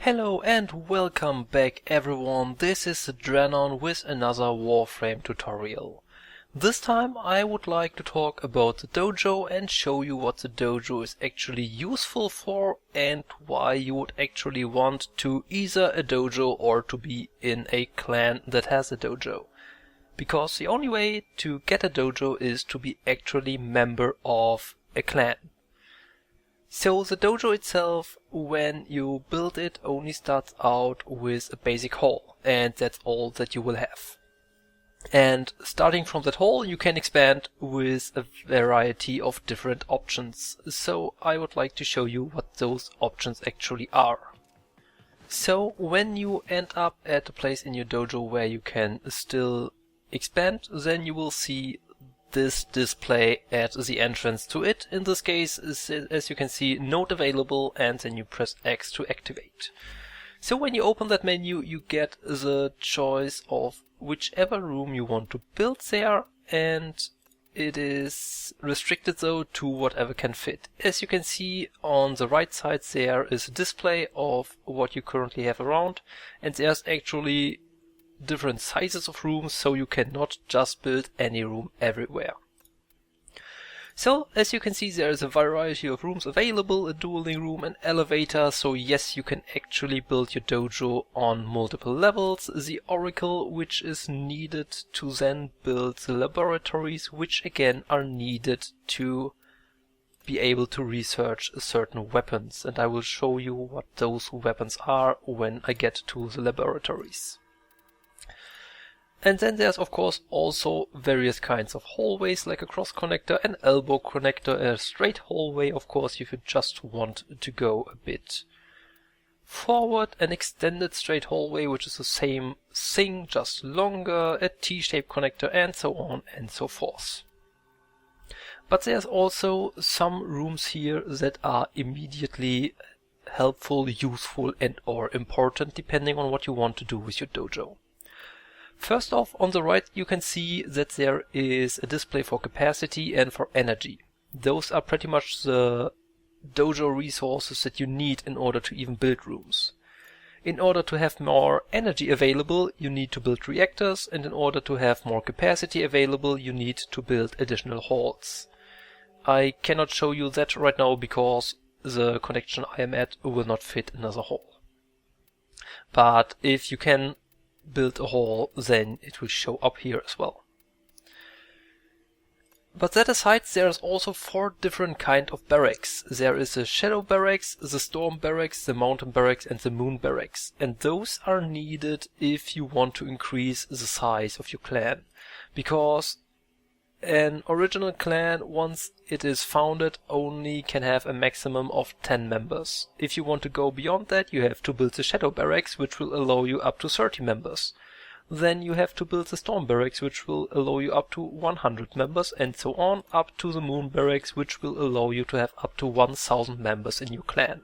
Hello and welcome back everyone, this is Drenon with another Warframe tutorial. This time I would like to talk about the dojo and show you what the dojo is actually useful for and why you would actually want to either a dojo or to be in a clan that has a dojo. Because the only way to get a dojo is to be actually member of a clan. So the dojo itself, when you build it, only starts out with a basic hall, and that's all that you will have. And starting from that hall, you can expand with a variety of different options. So I would like to show you what those options actually are. So when you end up at a place in your dojo where you can still expand, then you will see this display at the entrance to it. In this case, as you can see, node available, and then you press X to activate. So when you open that menu, you get the choice of whichever room you want to build there, and it is restricted though to whatever can fit. As you can see on the right side, there is a display of what you currently have around, and there's actually different sizes of rooms, so you cannot just build any room everywhere. So as you can see, there is a variety of rooms available, a dueling room, an elevator, so yes, you can actually build your dojo on multiple levels, the oracle, which is needed to then build the laboratories, which again are needed to be able to research certain weapons, and I will show you what those weapons are when I get to the laboratories. And then there's of course also various kinds of hallways, like a cross connector, an elbow connector, a straight hallway, of course, if you just want to go a bit forward, an extended straight hallway, which is the same thing, just longer, a T-shaped connector, and so on and so forth. But there's also some rooms here that are immediately helpful, useful, and or important, depending on what you want to do with your dojo. First off, on the right you can see that there is a display for capacity and for energy. Those are pretty much the dojo resources that you need in order to even build rooms. In order to have more energy available, you need to build reactors, and in order to have more capacity available, you need to build additional halls. I cannot show you that right now because the connection I am at will not fit another hall. But if you can build a hall, then it will show up here as well. But that aside, there's also 4 different kind of barracks. There is a shadow barracks, the storm barracks, the mountain barracks, and the moon barracks. And those are needed if you want to increase the size of your clan. Because an original clan, once it is founded, only can have a maximum of 10 members. If you want to go beyond that, you have to build the Shadow Barracks, which will allow you up to 30 members. Then you have to build the Storm Barracks, which will allow you up to 100 members, and so on, up to the Moon Barracks, which will allow you to have up to 1000 members in your clan.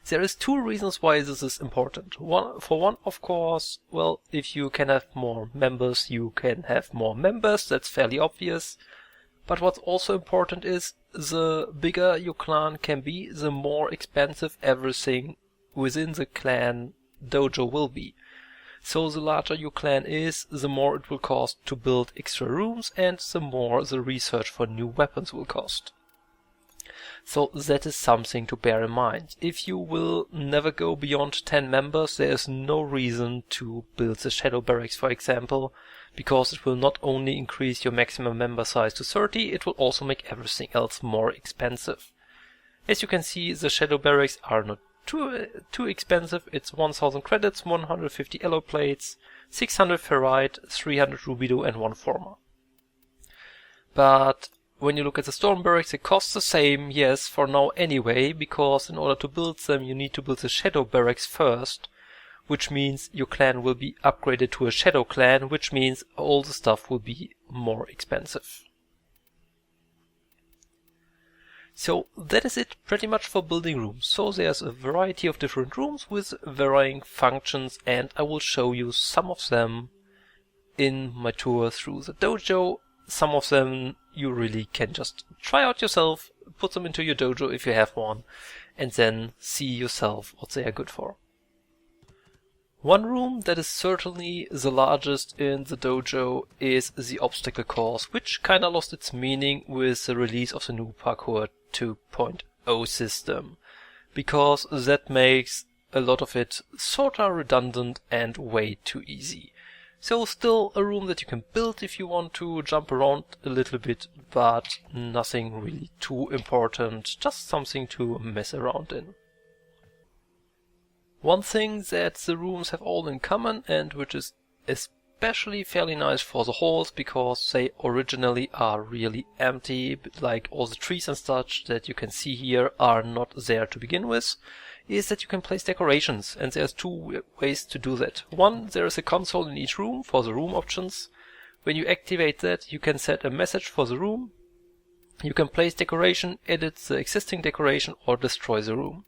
There is 2 reasons why this is important. For one, of course, well, if you can have more members, you can have more members, that's fairly obvious. But what's also important is, the bigger your clan can be, the more expensive everything within the clan dojo will be. So the larger your clan is, the more it will cost to build extra rooms, and the more the research for new weapons will cost. So that is something to bear in mind. If you will never go beyond 10 members, there is no reason to build the Shadow Barracks, for example, because it will not only increase your maximum member size to 30, it will also make everything else more expensive. As you can see, the Shadow Barracks are not too expensive. It's 1000 credits, 150 alloy plates, 600 ferrite, 300 rubido, and 1 forma. But when you look at the Storm Barracks, it costs the same, yes, for now anyway, because in order to build them you need to build the Shadow Barracks first, which means your clan will be upgraded to a Shadow Clan, which means all the stuff will be more expensive. So that is it pretty much for building rooms. So there's a variety of different rooms with varying functions, and I will show you some of them in my tour through the dojo. Some of them you really can just try out yourself, put them into your dojo if you have one, and then see yourself what they are good for. One room that is certainly the largest in the dojo is the obstacle course, which kinda lost its meaning with the release of the new Parkour 2.0 system, because that makes a lot of it sorta redundant and way too easy. So still a room that you can build if you want to jump around a little bit, but nothing really too important, just something to mess around in. One thing that the rooms have all in common, and which is especially fairly nice for the halls because they originally are really empty, like all the trees and such that you can see here are not there to begin with, is that you can place decorations, and there's two ways to do that. One, there is a console in each room for the room options. When you activate that, you can set a message for the room. You can place decoration, edit the existing decoration, or destroy the room.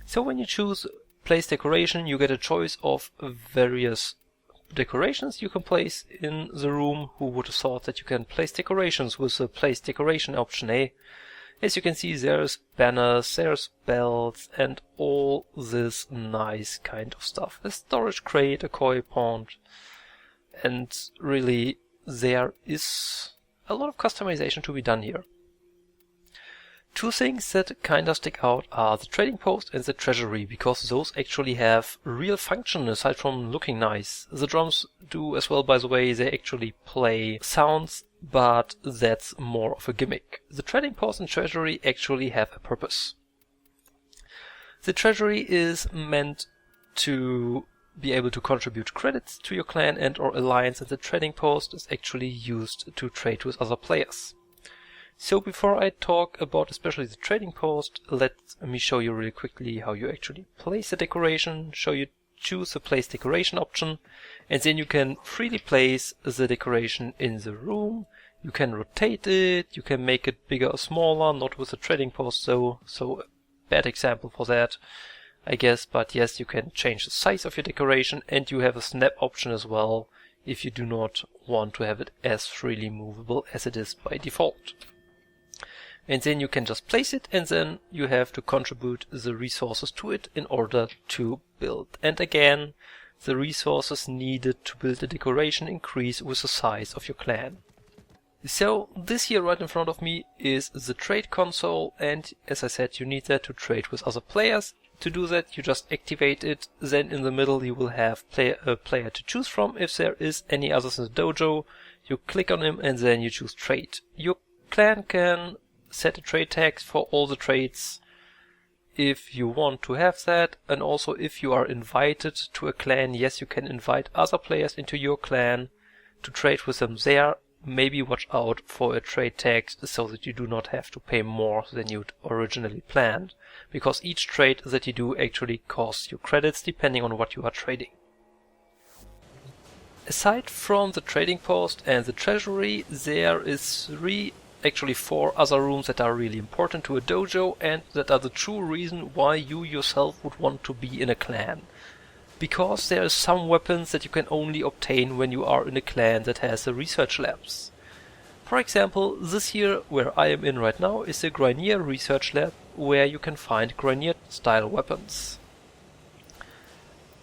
So when you choose place decoration, you get a choice of various decorations you can place in the room. Who would have thought that you can place decorations with the place decoration option, eh? As you can see, there's banners, there's bells, and all this nice kind of stuff. A storage crate, a koi pond, and really there is a lot of customization to be done here. Two things that kinda stick out are the trading post and the treasury, because those actually have real function aside from looking nice. The drums do as well, by the way. They actually play sounds, but that's more of a gimmick. The trading post and treasury actually have a purpose. The treasury is meant to be able to contribute credits to your clan and or alliance, and the trading post is actually used to trade with other players. So before I talk about especially the trading post, let me show you really quickly how you actually place the decoration, choose the place decoration option, and then you can freely place the decoration in the room. You can rotate it, you can make it bigger or smaller, not with the trading post though, so a bad example for that, I guess, but yes, you can change the size of your decoration, and you have a snap option as well if you do not want to have it as freely movable as it is by default. And then you can just place it, and then you have to contribute the resources to it in order to build. And again, the resources needed to build the decoration increase with the size of your clan. So this here right in front of me is the trade console, and as I said, you need that to trade with other players. To do that, you just activate it. Then in the middle you will have a player to choose from. If there is any others in the dojo, you click on him and then you choose trade. Your clan can set a trade tag for all the trades if you want to have that, and also if you are invited to a clan, yes, you can invite other players into your clan to trade with them there. Maybe watch out for a trade tag so that you do not have to pay more than you'd originally planned, because each trade that you do actually costs you credits depending on what you are trading. Aside from the trading post and the treasury, there is actually four other rooms that are really important to a dojo, and that are the true reason why you yourself would want to be in a clan. Because there are some weapons that you can only obtain when you are in a clan that has the research labs. For example, this here where I am in right now is the Grineer Research Lab, where you can find Grineer style weapons.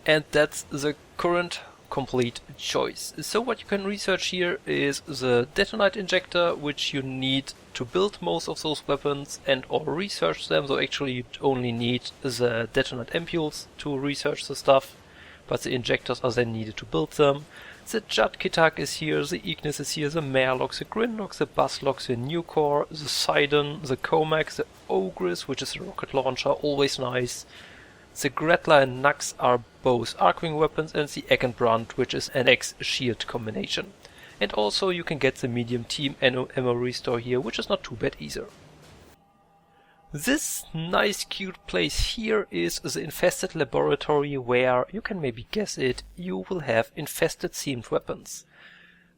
And that's the current complete choice. So what you can research here is the detonite injector, which you need to build most of those weapons and or research them. So actually you only need the detonite ampules to research the stuff, but the injectors are then needed to build them. The Jud Kitak is here, the Ignis is here, the Merlock, the Grinlock, the Buzzlock, the Nucor, the Sidon, the Comac, the Ogris, which is a rocket launcher, always nice. The Gretler and Nux are both Arcwing weapons, and the Eggenbrand, which is an X-shield combination. And also you can get the medium team ammo restore here, which is not too bad either. This nice cute place here is the Infested Laboratory, where, you can maybe guess it, you will have infested themed weapons.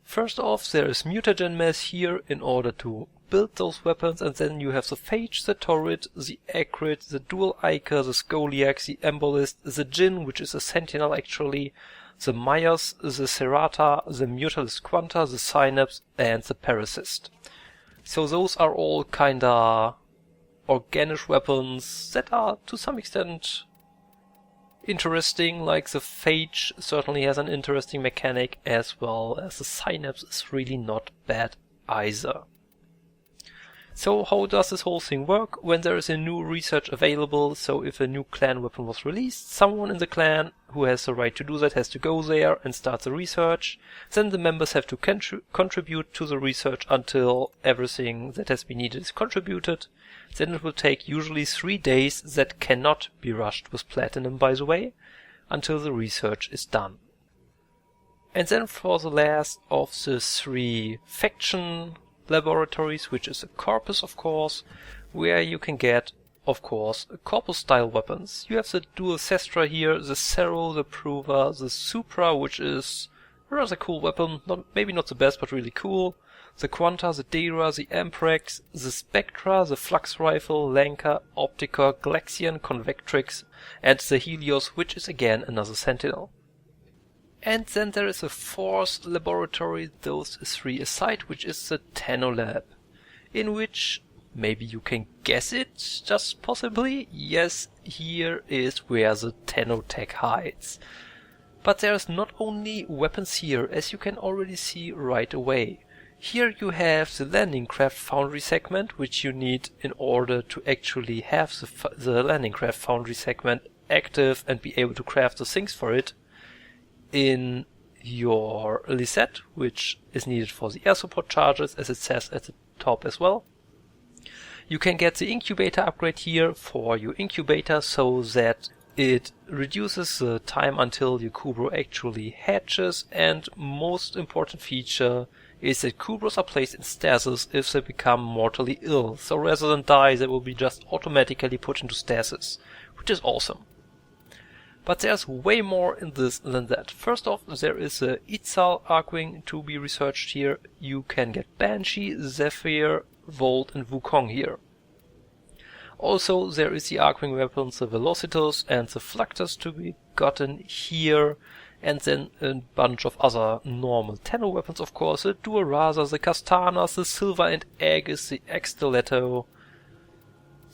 First off, there is mutagen mass here in order to build those weapons, and then you have the Phage, the Torrid, the Acrid, the Dual Ica, the Scoliac, the Embolist, the Jinn, which is a Sentinel actually, the Myers, the Serata, the Mutalist Quanta, the Synapse, and the Parasist. So those are all kinda organic weapons that are to some extent interesting, like the Phage certainly has an interesting mechanic, as well as the Synapse is really not bad either. So how does this whole thing work? When there is a new research available, so if a new clan weapon was released, someone in the clan who has the right to do that has to go there and start the research. Then the members have to contribute to the research until everything that has been needed is contributed. Then it will take usually 3 days, that cannot be rushed with platinum by the way, until the research is done. And then for the last of the 3 faction laboratories, which is a Corpus of course, where you can get of course Corpus style weapons. You have the Dual Sestra here, the Zero, the Prover, the Supra, which is a rather cool weapon, maybe not the best but really cool, the Quanta, the Dera, the Amprex, the Spectra, the Flux Rifle, Lanka, Optica, Galaxian, Convectrix and the Helios, which is again another Sentinel. And then there is a 4th laboratory, those 3 aside, which is the Tenno Lab, in which, maybe you can guess it, just possibly, yes, here is where the Tenno tech hides. But there's not only weapons here, as you can already see right away. Here you have the landing craft foundry segment, which you need in order to actually have the landing craft foundry segment active and be able to craft the things for it in your Lisette, which is needed for the air support charges, as it says at the top as well. You can get the incubator upgrade here for your incubator, so that it reduces the time until your Kubro actually hatches, and most important feature is that Kubros are placed in stasis if they become mortally ill, so rather than die they will be just automatically put into stasis, which is awesome. But there's way more in this than that. First off, there is a Itzal Archwing to be researched here. You can get Banshee, Zephyr, Volt and Wukong here. Also there is the Archwing weapons, the Velocitus and the Fluctus to be gotten here. And then a bunch of other normal Tenno weapons of course, the Dual Raza, the Castanas, the Silver and Aegis, the X-Stiletto,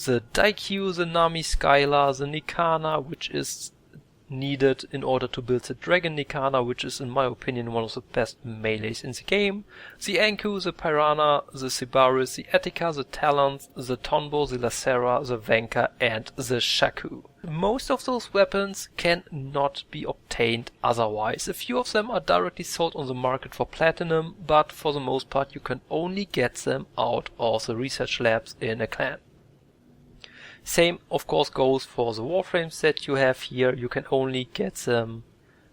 the Daikyu, the Nami Skylar, the Nikana, which is needed in order to build the Dragon Nikana, which is in my opinion one of the best melees in the game, the Anku, the Piranha, the Sibaris, the Attica, the Talons, the Tonbo, the Lacera, the Venka and the Shaku. Most of those weapons cannot be obtained otherwise. A few of them are directly sold on the market for platinum, but for the most part you can only get them out of the research labs in a clan. Same of course goes for the Warframes that you have here. You can only get them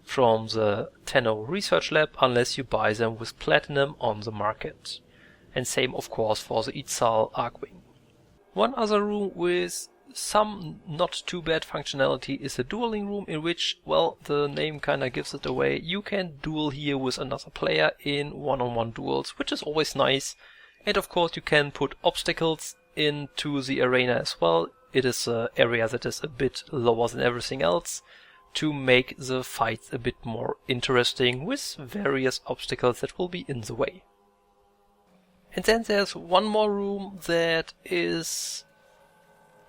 from the Tenno Research Lab unless you buy them with platinum on the market. And same of course for the Itzal Archwing. One other room with some not too bad functionality is the dueling room, in which, well, the name kinda gives it away. You can duel here with another player in one-on-one duels, which is always nice. And of course you can put obstacles into the arena as well. It is an area that is a bit lower than everything else to make the fights a bit more interesting with various obstacles that will be in the way. And then there's one more room that is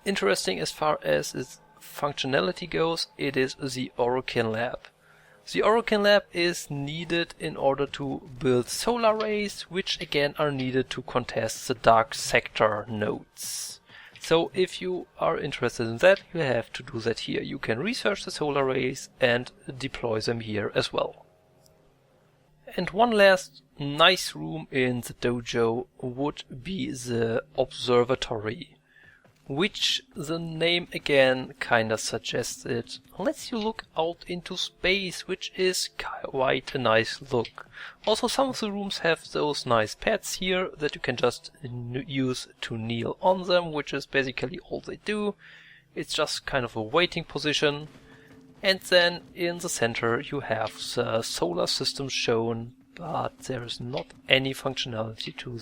interesting as far as its functionality goes. It is the Orokin Lab. The Orokin Lab is needed in order to build solar rays, which again are needed to contest the dark sector nodes. So if you are interested in that, you have to do that here. You can research the solar rays and deploy them here as well. And one last nice room in the dojo would be the Observatory, which the name again kinda suggests it. Lets you look out into space, which is quite a nice look. Also some of the rooms have those nice pads here that you can just use to kneel on them, which is basically all they do. It's just kind of a waiting position. And then in the center you have the solar system shown, but there is not any functionality to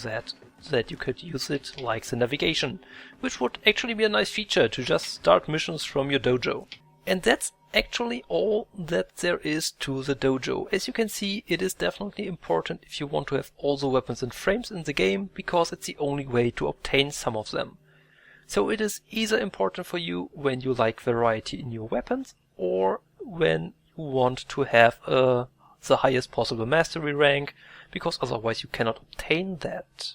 that you could use it like the navigation, which would actually be a nice feature to just start missions from your dojo. And that's actually all that there is to the dojo. As you can see, it is definitely important if you want to have all the weapons and frames in the game, because it's the only way to obtain some of them. So it is either important for you when you like variety in your weapons or when you want to have the highest possible mastery rank, because otherwise you cannot obtain that.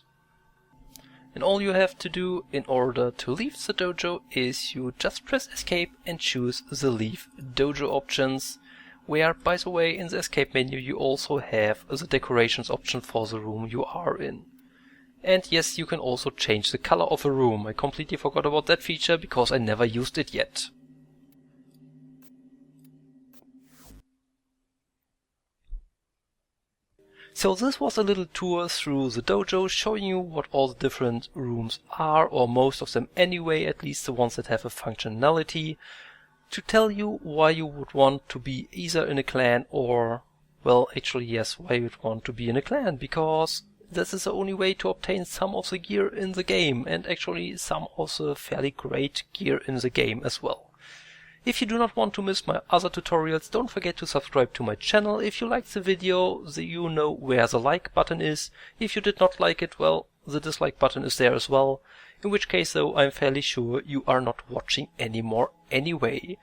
And all you have to do in order to leave the dojo is you just press escape and choose the leave dojo options, where, by the way, in the escape menu you also have the decorations option for the room you are in. And yes, you can also change the color of a room. I completely forgot about that feature because I never used it yet. So this was a little tour through the dojo, showing you what all the different rooms are, or most of them anyway, at least the ones that have a functionality, to tell you why you would want to be either in a clan or, well, actually yes, why you'd want to be in a clan, because this is the only way to obtain some of the gear in the game, and actually some of the fairly great gear in the game as well. If you do not want to miss my other tutorials, don't forget to subscribe to my channel. If you liked the video, you know where the like button is. If you did not like it, well, the dislike button is there as well. In which case, though, I'm fairly sure you are not watching anymore anyway.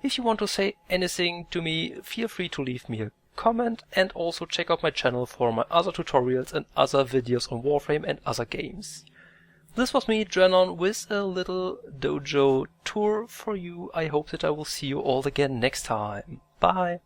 If you want to say anything to me, feel free to leave me a comment, and also check out my channel for my other tutorials and other videos on Warframe and other games. This was me, Drenon, with a little dojo tour for you. I hope that I will see you all again next time. Bye!